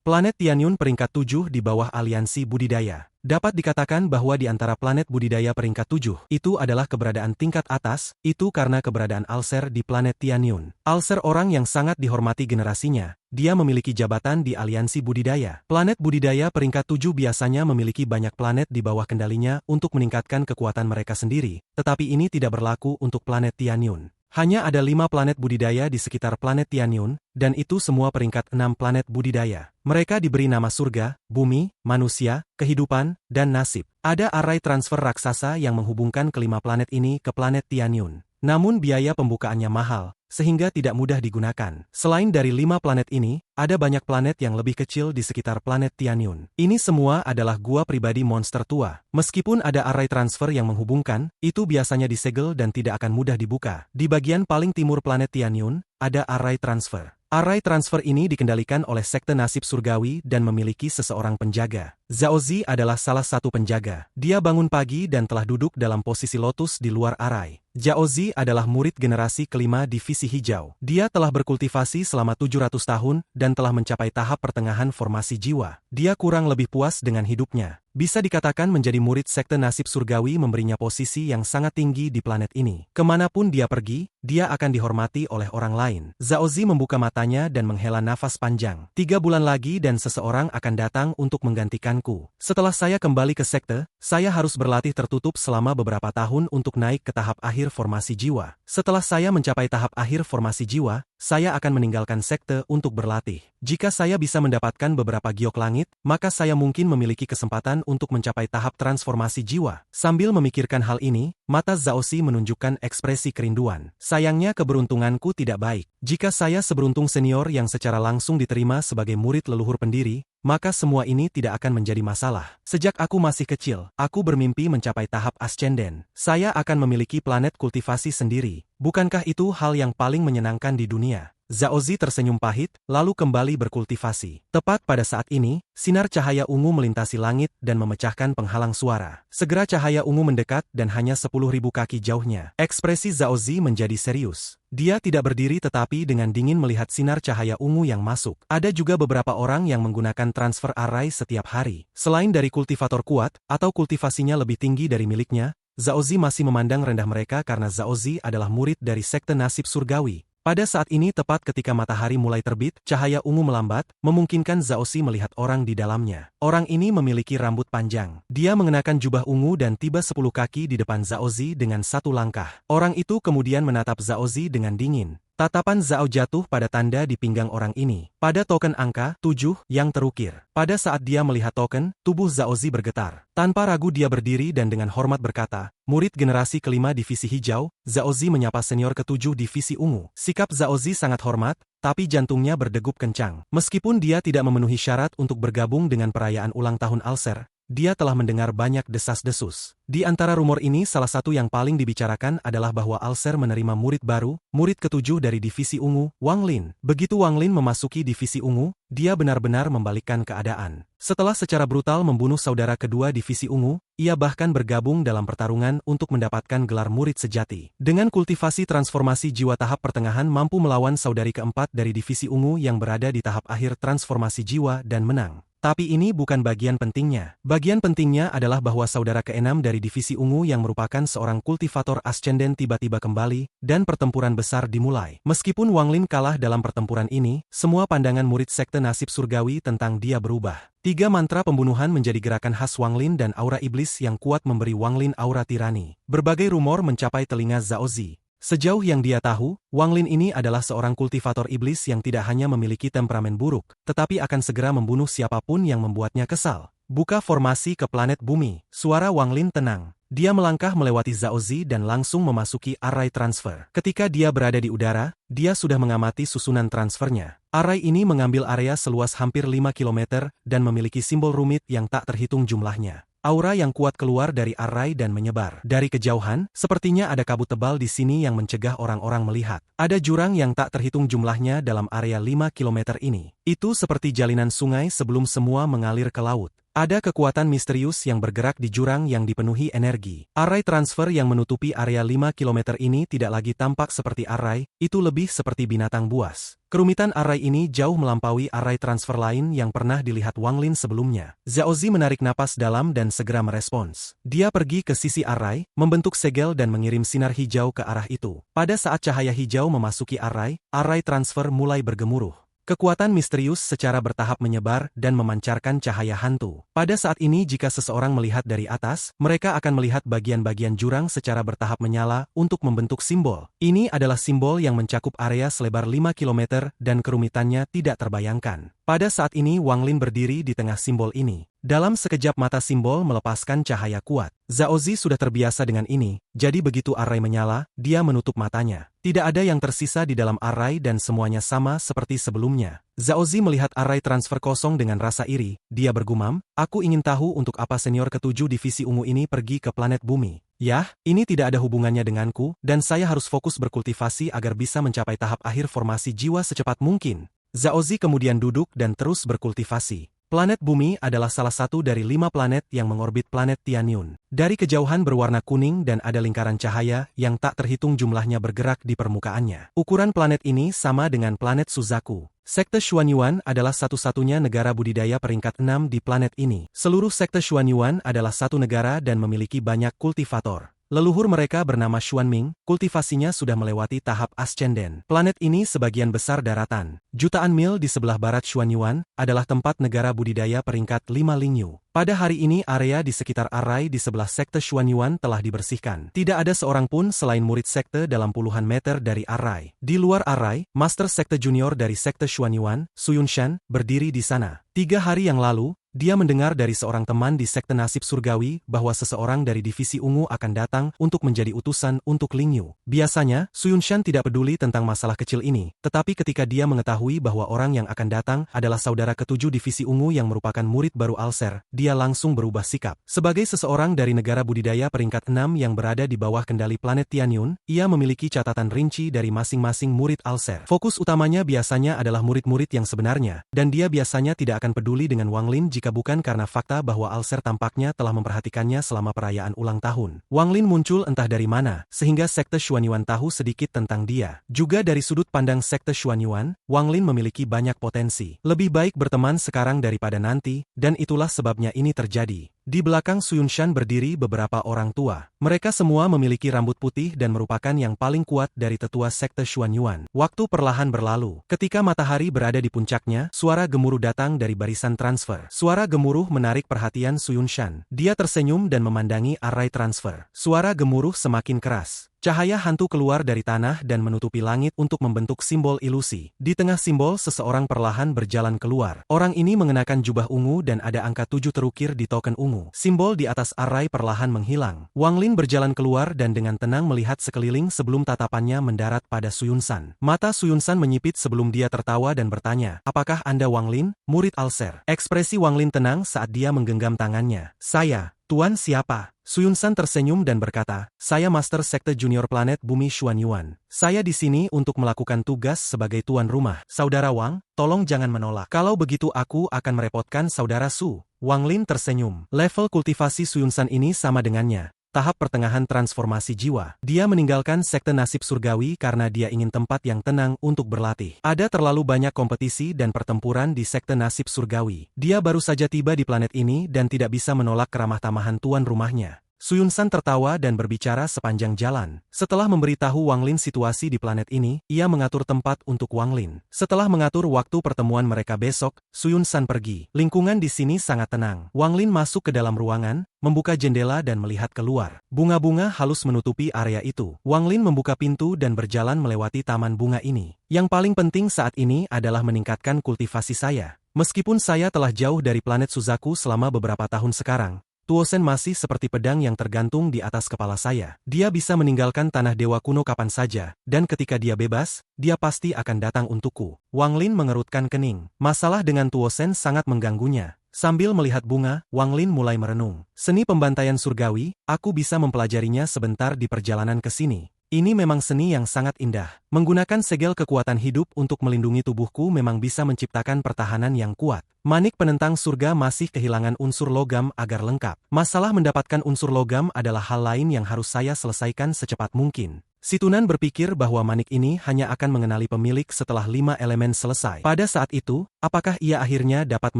Planet Tianyun peringkat 7 di bawah aliansi budidaya. Dapat dikatakan bahwa di antara planet budidaya peringkat 7 itu adalah keberadaan tingkat atas, itu karena keberadaan Alser di planet Tianyun. Alser orang yang sangat dihormati generasinya, dia memiliki jabatan di aliansi budidaya. Planet budidaya peringkat 7 biasanya memiliki banyak planet di bawah kendalinya untuk meningkatkan kekuatan mereka sendiri, tetapi ini tidak berlaku untuk planet Tianyun. Hanya ada 5 planet budidaya di sekitar planet Tianyun, dan itu semua peringkat 6 planet budidaya. Mereka diberi nama surga, bumi, manusia, kehidupan, dan nasib. Ada array transfer raksasa yang menghubungkan kelima planet ini ke planet Tianyun. Namun biaya pembukaannya mahal, sehingga tidak mudah digunakan. Selain dari 5 planet ini, ada banyak planet yang lebih kecil di sekitar planet Tianyun. Ini semua adalah gua pribadi monster tua. Meskipun ada array transfer yang menghubungkan, itu biasanya disegel dan tidak akan mudah dibuka. Di bagian paling timur planet Tianyun, ada array transfer. Array transfer ini dikendalikan oleh sekte nasib surgawi dan memiliki seseorang penjaga. Zaozi adalah salah satu penjaga. Dia bangun pagi dan telah duduk dalam posisi lotus di luar array. Zaozi adalah murid generasi kelima divisi hijau. Dia telah berkultivasi selama 700 tahun dan telah mencapai tahap pertengahan formasi jiwa. Dia kurang lebih puas dengan hidupnya. Bisa dikatakan menjadi murid sekte nasib surgawi memberinya posisi yang sangat tinggi di planet ini. Kemanapun dia pergi, dia akan dihormati oleh orang lain. Zaozi membuka matanya dan menghela nafas panjang. 3 bulan lagi dan seseorang akan datang untuk menggantikanku. Setelah saya kembali ke sekte, saya harus berlatih tertutup selama beberapa tahun untuk naik ke tahap akhir formasi jiwa. Setelah saya mencapai tahap akhir formasi jiwa, saya akan meninggalkan sekte untuk berlatih. Jika saya bisa mendapatkan beberapa giok langit, maka saya mungkin memiliki kesempatan untuk mencapai tahap transformasi jiwa. Sambil memikirkan hal ini, mata Zaozi menunjukkan ekspresi kerinduan. Sayangnya keberuntunganku tidak baik. Jika saya seberuntung senior yang secara langsung diterima sebagai murid leluhur pendiri, maka semua ini tidak akan menjadi masalah. Sejak aku masih kecil, aku bermimpi mencapai tahap ascenden. Saya akan memiliki planet kultivasi sendiri. Bukankah itu hal yang paling menyenangkan di dunia? Zaozi tersenyum pahit, lalu kembali berkultivasi. Tepat pada saat ini, sinar cahaya ungu melintasi langit dan memecahkan penghalang suara. Segera cahaya ungu mendekat dan hanya 10.000 kaki jauhnya. Ekspresi Zaozi menjadi serius. Dia tidak berdiri tetapi dengan dingin melihat sinar cahaya ungu yang masuk. Ada juga beberapa orang yang menggunakan transfer array setiap hari. Selain dari kultivator kuat, atau kultivasinya lebih tinggi dari miliknya, Zaozi masih memandang rendah mereka karena Zaozi adalah murid dari sekte nasib surgawi. Pada saat ini tepat ketika matahari mulai terbit, cahaya ungu melambat, memungkinkan Zaozi melihat orang di dalamnya. Orang ini memiliki rambut panjang. Dia mengenakan jubah ungu dan tiba 10 kaki di depan Zaozi dengan satu langkah. Orang itu kemudian menatap Zaozi dengan dingin. Tatapan Zhao jatuh pada tanda di pinggang orang ini. Pada token angka 7 yang terukir. Pada saat dia melihat token, tubuh Zaozi bergetar. Tanpa ragu dia berdiri dan dengan hormat berkata, murid generasi kelima divisi hijau, Zaozi menyapa senior ke-7 divisi ungu. Sikap Zaozi sangat hormat, tapi jantungnya berdegup kencang. Meskipun dia tidak memenuhi syarat untuk bergabung dengan perayaan ulang tahun Alser, dia telah mendengar banyak desas-desus. Di antara rumor ini salah satu yang paling dibicarakan adalah bahwa Alser menerima murid baru, murid ke-7 dari divisi ungu, Wang Lin. Begitu Wang Lin memasuki divisi ungu, dia benar-benar membalikkan keadaan. Setelah secara brutal membunuh saudara kedua divisi ungu, ia bahkan bergabung dalam pertarungan untuk mendapatkan gelar murid sejati. Dengan kultivasi transformasi jiwa tahap pertengahan mampu melawan saudari keempat dari divisi ungu yang berada di tahap akhir transformasi jiwa dan menang. Tapi ini bukan bagian pentingnya. Bagian pentingnya adalah bahwa saudara ke-6 dari divisi ungu yang merupakan seorang kultivator ascenden tiba-tiba kembali, dan pertempuran besar dimulai. Meskipun Wang Lin kalah dalam pertempuran ini, semua pandangan murid sekte nasib surgawi tentang dia berubah. 3 mantra pembunuhan menjadi gerakan khas Wang Lin dan aura iblis yang kuat memberi Wang Lin aura tirani. Berbagai rumor mencapai telinga Zaozi. Sejauh yang dia tahu, Wang Lin ini adalah seorang kultivator iblis yang tidak hanya memiliki temperamen buruk, tetapi akan segera membunuh siapapun yang membuatnya kesal. Buka formasi ke planet bumi. Suara Wang Lin tenang. Dia melangkah melewati Zaozi dan langsung memasuki array transfer. Ketika dia berada di udara, dia sudah mengamati susunan transfernya. Array ini mengambil area seluas hampir 5 km dan memiliki simbol rumit yang tak terhitung jumlahnya. Aura yang kuat keluar dari array dan menyebar. Dari kejauhan, sepertinya ada kabut tebal di sini yang mencegah orang-orang melihat. Ada jurang yang tak terhitung jumlahnya dalam area 5 km ini. Itu seperti jalinan sungai sebelum semua mengalir ke laut. Ada kekuatan misterius yang bergerak di jurang yang dipenuhi energi. Array transfer yang menutupi area 5 km ini tidak lagi tampak seperti array, itu lebih seperti binatang buas. Kerumitan array ini jauh melampaui array transfer lain yang pernah dilihat Wang Lin sebelumnya. Zhao Zi menarik napas dalam dan segera merespons. Dia pergi ke sisi array, membentuk segel dan mengirim sinar hijau ke arah itu. Pada saat cahaya hijau memasuki array transfer mulai bergemuruh. Kekuatan misterius secara bertahap menyebar dan memancarkan cahaya hantu. Pada saat ini jika seseorang melihat dari atas, mereka akan melihat bagian-bagian jurang secara bertahap menyala untuk membentuk simbol. Ini adalah simbol yang mencakup area selebar 5 km dan kerumitannya tidak terbayangkan. Pada saat ini Wang Lin berdiri di tengah simbol ini. Dalam sekejap mata simbol melepaskan cahaya kuat. Zhao Zi sudah terbiasa dengan ini, jadi begitu array menyala, dia menutup matanya. Tidak ada yang tersisa di dalam array dan semuanya sama seperti sebelumnya. Zhao Zi melihat array transfer kosong dengan rasa iri, dia bergumam, aku ingin tahu untuk apa senior ketujuh divisi ungu ini pergi ke planet bumi. Yah, ini tidak ada hubungannya denganku, dan saya harus fokus berkultivasi agar bisa mencapai tahap akhir formasi jiwa secepat mungkin. Zhao Zi kemudian duduk dan terus berkultivasi. Planet Bumi adalah salah satu dari 5 planet yang mengorbit planet Tianyun. Dari kejauhan berwarna kuning dan ada lingkaran cahaya yang tak terhitung jumlahnya bergerak di permukaannya. Ukuran planet ini sama dengan planet Suzaku. Sekte Xuanyuan adalah satu-satunya negara budidaya peringkat 6 di planet ini. Seluruh sekte Xuanyuan adalah satu negara dan memiliki banyak kultivator. Leluhur mereka bernama Xuanming, kultivasinya sudah melewati tahap ascenden. Planet ini sebagian besar daratan. Jutaan mil di sebelah barat Xuanyuan adalah tempat negara budidaya peringkat 5 Lingyu. Pada hari ini area di sekitar array di sebelah sekte Xuanyuan telah dibersihkan. Tidak ada seorang pun selain murid sekte dalam puluhan meter dari array. Di luar array, master sekte junior dari sekte Xuanyuan, Su Yunshan, berdiri di sana. 3 hari yang lalu, dia mendengar dari seorang teman di sekte nasib surgawi bahwa seseorang dari divisi ungu akan datang untuk menjadi utusan untuk Lingyu. Biasanya, Su Yunshan tidak peduli tentang masalah kecil ini, tetapi ketika dia mengetahui bahwa orang yang akan datang adalah saudara ketujuh divisi ungu yang merupakan murid baru Alser, dia langsung berubah sikap. Sebagai seseorang dari negara budidaya peringkat 6 yang berada di bawah kendali planet Tianyun, ia memiliki catatan rinci dari masing-masing murid Alser. Fokus utamanya biasanya adalah murid-murid yang sebenarnya, dan dia biasanya tidak akan peduli dengan Wang Lin jika bukan karena fakta bahwa Alser tampaknya telah memperhatikannya selama perayaan ulang tahun. Wang Lin muncul entah dari mana, sehingga sekte Xuanyuan tahu sedikit tentang dia. Juga dari sudut pandang sekte Xuanyuan, Wang Lin memiliki banyak potensi. Lebih baik berteman sekarang daripada nanti, dan itulah sebabnya ini terjadi. Di belakang Su Yunshan berdiri beberapa orang tua. Mereka semua memiliki rambut putih dan merupakan yang paling kuat dari tetua sekte Xuanyuan. Waktu perlahan berlalu. Ketika matahari berada di puncaknya, suara gemuruh datang dari barisan transfer. Suara gemuruh menarik perhatian Su Yunshan. Dia tersenyum dan memandangi array transfer. Suara gemuruh semakin keras. Cahaya hantu keluar dari tanah dan menutupi langit untuk membentuk simbol ilusi. Di tengah simbol seseorang perlahan berjalan keluar. Orang ini mengenakan jubah ungu dan ada angka 7 terukir di token ungu. Simbol di atas array perlahan menghilang. Wang Lin berjalan keluar dan dengan tenang melihat sekeliling sebelum tatapannya mendarat pada Su Yunshan. Mata Su Yunshan menyipit sebelum dia tertawa dan bertanya, "Apakah Anda Wang Lin, murid Alser?" Ekspresi Wang Lin tenang saat dia menggenggam tangannya. "Saya, Tuan siapa?" Su Yunshan tersenyum dan berkata, "Saya Master Sekte Junior Planet Bumi Xuanyuan. Saya di sini untuk melakukan tugas sebagai tuan rumah. Saudara Wang, tolong jangan menolak. Kalau begitu aku akan merepotkan Saudara Su." Wang Lin tersenyum. Level kultivasi Su Yunshan ini sama dengannya. Tahap pertengahan transformasi jiwa. Dia meninggalkan sekte nasib surgawi karena dia ingin tempat yang tenang untuk berlatih. Ada terlalu banyak kompetisi dan pertempuran di sekte nasib surgawi. Dia baru saja tiba di planet ini dan tidak bisa menolak keramah tamahan tuan rumahnya. Su Yunshan tertawa dan berbicara sepanjang jalan. Setelah memberitahu Wang Lin situasi di planet ini, ia mengatur tempat untuk Wang Lin. Setelah mengatur waktu pertemuan mereka besok, Su Yunshan pergi. Lingkungan di sini sangat tenang. Wang Lin masuk ke dalam ruangan, membuka jendela dan melihat keluar. Bunga-bunga halus menutupi area itu. Wang Lin membuka pintu dan berjalan melewati taman bunga ini. Yang paling penting saat ini adalah meningkatkan kultivasi saya. Meskipun saya telah jauh dari planet Suzaku selama beberapa tahun sekarang, Tuosen masih seperti pedang yang tergantung di atas kepala saya. Dia bisa meninggalkan tanah dewa kuno kapan saja, dan ketika dia bebas, dia pasti akan datang untukku. Wang Lin mengerutkan kening. Masalah dengan Tuosen sangat mengganggunya. Sambil melihat bunga, Wang Lin mulai merenung. Seni pembantaian surgawi, aku bisa mempelajarinya sebentar di perjalanan ke sini. Ini memang seni yang sangat indah. Menggunakan segel kekuatan hidup untuk melindungi tubuhku memang bisa menciptakan pertahanan yang kuat. Manik penentang surga masih kehilangan unsur logam agar lengkap. Masalah mendapatkan unsur logam adalah hal lain yang harus saya selesaikan secepat mungkin. Si Tunan berpikir bahwa manik ini hanya akan mengenali pemilik setelah 5 elemen selesai. Pada saat itu, apakah ia akhirnya dapat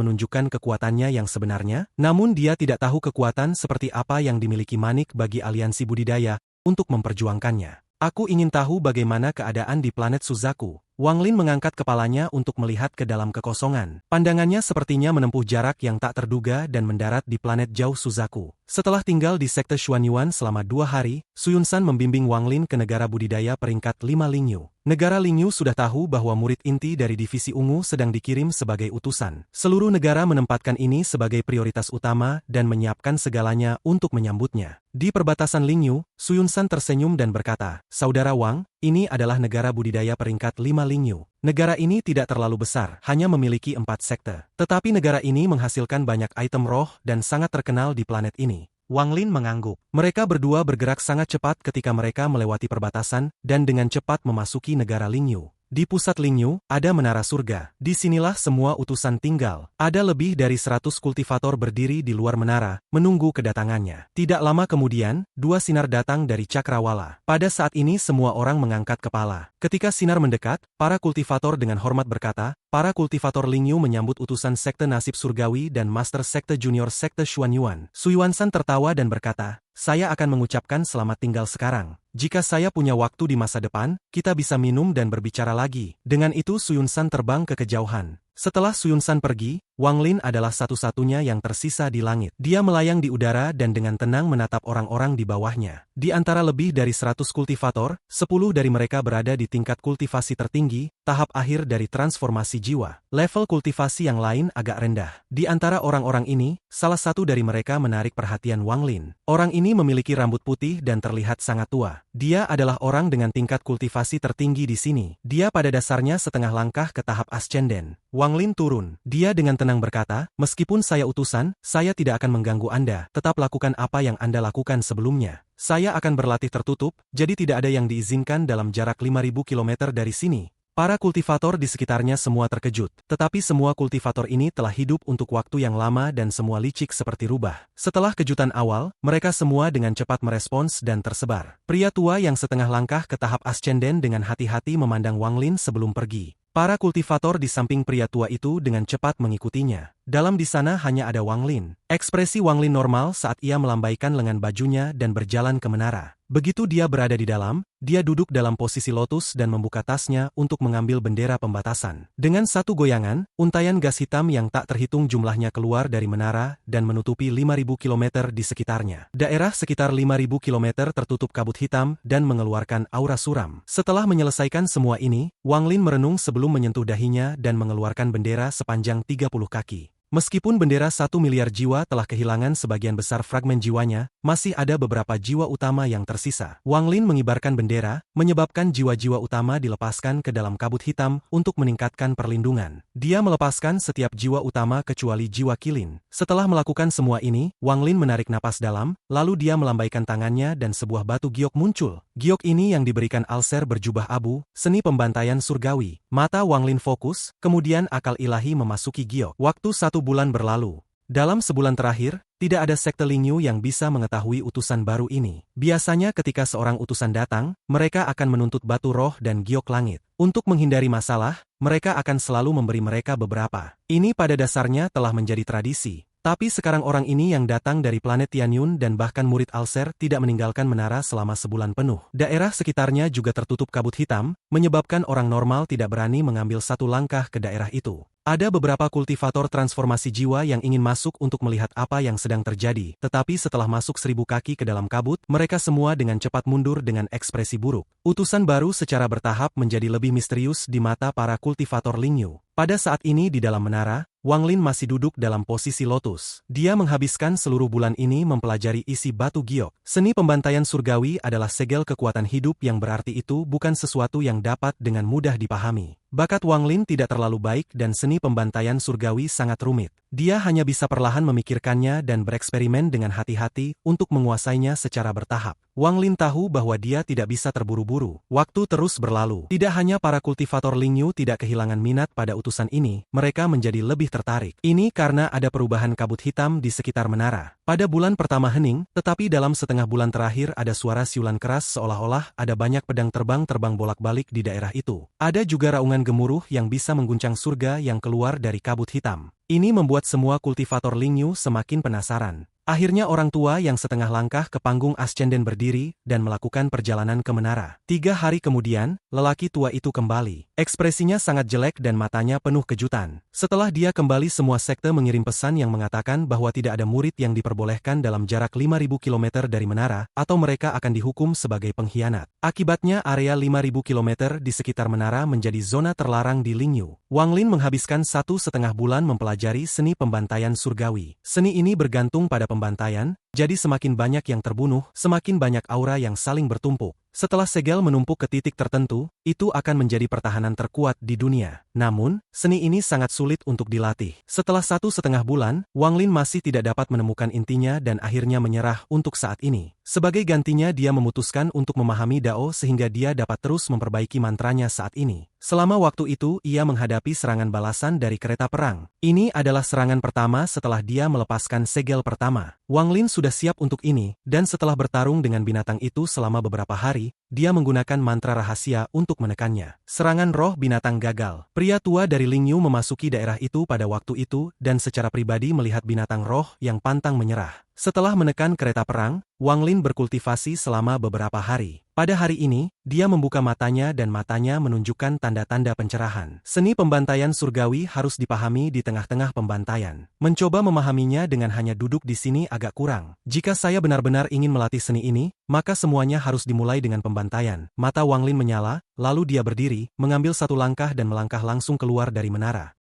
menunjukkan kekuatannya yang sebenarnya? Namun dia tidak tahu kekuatan seperti apa yang dimiliki manik bagi aliansi budidaya untuk memperjuangkannya. Aku ingin tahu bagaimana keadaan di planet Suzaku. Wang Lin mengangkat kepalanya untuk melihat ke dalam kekosongan. Pandangannya sepertinya menempuh jarak yang tak terduga dan mendarat di planet jauh Suzaku. Setelah tinggal di sekte Xuanyuan selama 2 hari, Suyunsan membimbing Wang Lin ke negara budidaya peringkat 5 Lingyu. Negara Lingyu sudah tahu bahwa murid inti dari divisi ungu sedang dikirim sebagai utusan. Seluruh negara menempatkan ini sebagai prioritas utama dan menyiapkan segalanya untuk menyambutnya. Di perbatasan Lingyu, Suyunsan tersenyum dan berkata, "Saudara Wang, ini adalah negara budidaya peringkat 5 Lingyu. Negara ini tidak terlalu besar, hanya memiliki 4 sekte. Tetapi negara ini menghasilkan banyak item roh dan sangat terkenal di planet ini." Wang Lin mengangguk. Mereka berdua bergerak sangat cepat ketika mereka melewati perbatasan dan dengan cepat memasuki negara Lingyu. Di pusat Lingyu, ada menara surga. Disinilah semua utusan tinggal. Ada lebih dari 100 kultivator berdiri di luar menara, menunggu kedatangannya. Tidak lama kemudian, 2 sinar datang dari Cakrawala. Pada saat ini semua orang mengangkat kepala. Ketika sinar mendekat, para kultivator dengan hormat berkata, "Para kultivator Lingyu menyambut utusan sekte nasib surgawi dan master sekte junior sekte Xuanyuan." Suyuansan tertawa dan berkata, "Saya akan mengucapkan selamat tinggal sekarang. Jika saya punya waktu di masa depan, kita bisa minum dan berbicara lagi." Dengan itu Suyunsan terbang ke kejauhan. Setelah Suyunsan pergi, Wang Lin adalah satu-satunya yang tersisa di langit. Dia melayang di udara dan dengan tenang menatap orang-orang di bawahnya. Di antara lebih dari 100 kultivator, 10 dari mereka berada di tingkat kultivasi tertinggi, tahap akhir dari transformasi jiwa. Level kultivasi yang lain agak rendah. Di antara orang-orang ini, salah satu dari mereka menarik perhatian Wang Lin. Orang ini memiliki rambut putih dan terlihat sangat tua. Dia adalah orang dengan tingkat kultivasi tertinggi di sini. Dia pada dasarnya setengah langkah ke tahap ascenden. Wang Lin turun. Dia dengan tenang berkata, "Meskipun saya utusan, saya tidak akan mengganggu Anda. Tetap lakukan apa yang Anda lakukan sebelumnya. Saya akan berlatih tertutup, jadi tidak ada yang diizinkan dalam jarak 5.000 km dari sini." Para kultivator di sekitarnya semua terkejut, tetapi semua kultivator ini telah hidup untuk waktu yang lama dan semua licik seperti rubah. Setelah kejutan awal, mereka semua dengan cepat merespons dan tersebar. Pria tua yang setengah langkah ke tahap ascenden dengan hati-hati memandang Wang Lin sebelum pergi. Para kultivator di samping pria tua itu dengan cepat mengikutinya. Dalam di sana hanya ada Wang Lin. Ekspresi Wang Lin normal saat ia melambaikan lengan bajunya dan berjalan ke menara. Begitu dia berada di dalam, dia duduk dalam posisi lotus dan membuka tasnya untuk mengambil bendera pembatasan. Dengan satu goyangan, untaian gas hitam yang tak terhitung jumlahnya keluar dari menara dan menutupi 5.000 km di sekitarnya. Daerah sekitar 5.000 km tertutup kabut hitam dan mengeluarkan aura suram. Setelah menyelesaikan semua ini, Wang Lin merenung sebelum menyentuh dahinya dan mengeluarkan bendera sepanjang 30 kaki. Meskipun bendera 1 miliar jiwa telah kehilangan sebagian besar fragmen jiwanya, masih ada beberapa jiwa utama yang tersisa. Wang Lin mengibarkan bendera, menyebabkan jiwa-jiwa utama dilepaskan ke dalam kabut hitam untuk meningkatkan perlindungan. Dia melepaskan setiap jiwa utama kecuali jiwa kilin. Setelah melakukan semua ini, Wang Lin menarik napas dalam, lalu dia melambaikan tangannya dan sebuah batu giok muncul. Giok ini yang diberikan Alser berjubah abu, seni pembantaian surgawi. Mata Wang Lin fokus, kemudian akal ilahi memasuki giok. Waktu 1 bulan berlalu. Dalam sebulan terakhir, tidak ada sekte Lingyu yang bisa mengetahui utusan baru ini. Biasanya ketika seorang utusan datang, mereka akan menuntut batu roh dan giok langit. Untuk menghindari masalah, mereka akan selalu memberi mereka beberapa. Ini pada dasarnya telah menjadi tradisi. Tapi sekarang orang ini yang datang dari planet Tianyun dan bahkan murid Alser tidak meninggalkan menara selama sebulan penuh. Daerah sekitarnya juga tertutup kabut hitam, menyebabkan orang normal tidak berani mengambil satu langkah ke daerah itu. Ada beberapa kultivator transformasi jiwa yang ingin masuk untuk melihat apa yang sedang terjadi, tetapi setelah masuk 1000 kaki ke dalam kabut, mereka semua dengan cepat mundur dengan ekspresi buruk. Utusan baru secara bertahap menjadi lebih misterius di mata para kultivator Lingyu. Pada saat ini di dalam menara, Wang Lin masih duduk dalam posisi lotus. Dia menghabiskan seluruh bulan ini mempelajari isi batu giok. Seni pembantaian surgawi adalah segel kekuatan hidup yang berarti itu bukan sesuatu yang dapat dengan mudah dipahami. Bakat Wang Lin tidak terlalu baik dan seni pembantaian surgawi sangat rumit. Dia hanya bisa perlahan memikirkannya dan bereksperimen dengan hati-hati untuk menguasainya secara bertahap. Wang Lin tahu bahwa dia tidak bisa terburu-buru. Waktu terus berlalu. Tidak hanya para kultivator Lingyu tidak kehilangan minat pada utusan ini, mereka menjadi lebih tertarik. Ini karena ada perubahan kabut hitam di sekitar menara. Pada bulan pertama hening, tetapi dalam setengah bulan terakhir ada suara siulan keras seolah-olah ada banyak pedang terbang bolak-balik di daerah itu. Ada juga raungan gemuruh yang bisa mengguncang surga yang keluar dari kabut hitam. Ini membuat semua kultivator Lingyu semakin penasaran. Akhirnya orang tua yang setengah langkah ke panggung Ascenden berdiri dan melakukan perjalanan ke menara. 3 hari kemudian, lelaki tua itu kembali. Ekspresinya sangat jelek dan matanya penuh kejutan. Setelah dia kembali semua sekte mengirim pesan yang mengatakan bahwa tidak ada murid yang diperbolehkan dalam jarak 5.000 km dari menara, atau mereka akan dihukum sebagai pengkhianat. Akibatnya area 5.000 km di sekitar menara menjadi zona terlarang di Lingyu. Wang Lin menghabiskan 1,5 bulan mempelajari seni pembantaian surgawi. Seni ini bergantung pada pembantaian, jadi semakin banyak yang terbunuh, semakin banyak aura yang saling bertumpuk. Setelah segel menumpuk ke titik tertentu, itu akan menjadi pertahanan terkuat di dunia. Namun, seni ini sangat sulit untuk dilatih. Setelah 1,5 bulan, Wang Lin masih tidak dapat menemukan intinya dan akhirnya menyerah untuk saat ini. Sebagai gantinya dia memutuskan untuk memahami Dao sehingga dia dapat terus memperbaiki mantranya saat ini. Selama waktu itu ia menghadapi serangan balasan dari kereta perang. Ini adalah serangan pertama setelah dia melepaskan segel pertama. Wang Lin sudah siap untuk ini, dan setelah bertarung dengan binatang itu selama beberapa hari, dia menggunakan mantra rahasia untuk menekannya. Serangan roh binatang gagal. Pria tua dari Lingyu memasuki daerah itu pada waktu itu dan secara pribadi melihat binatang roh yang pantang menyerah. Setelah menekan kereta perang, Wang Lin berkultivasi selama beberapa hari. Pada hari ini, dia membuka matanya dan matanya menunjukkan tanda-tanda pencerahan. Seni pembantaian surgawi harus dipahami di tengah-tengah pembantaian. Mencoba memahaminya dengan hanya duduk di sini agak kurang. Jika saya benar-benar ingin melatih seni ini, maka semuanya harus dimulai dengan pembantaian. Mata Wang Lin menyala, lalu dia berdiri, mengambil satu langkah dan melangkah langsung keluar dari menara.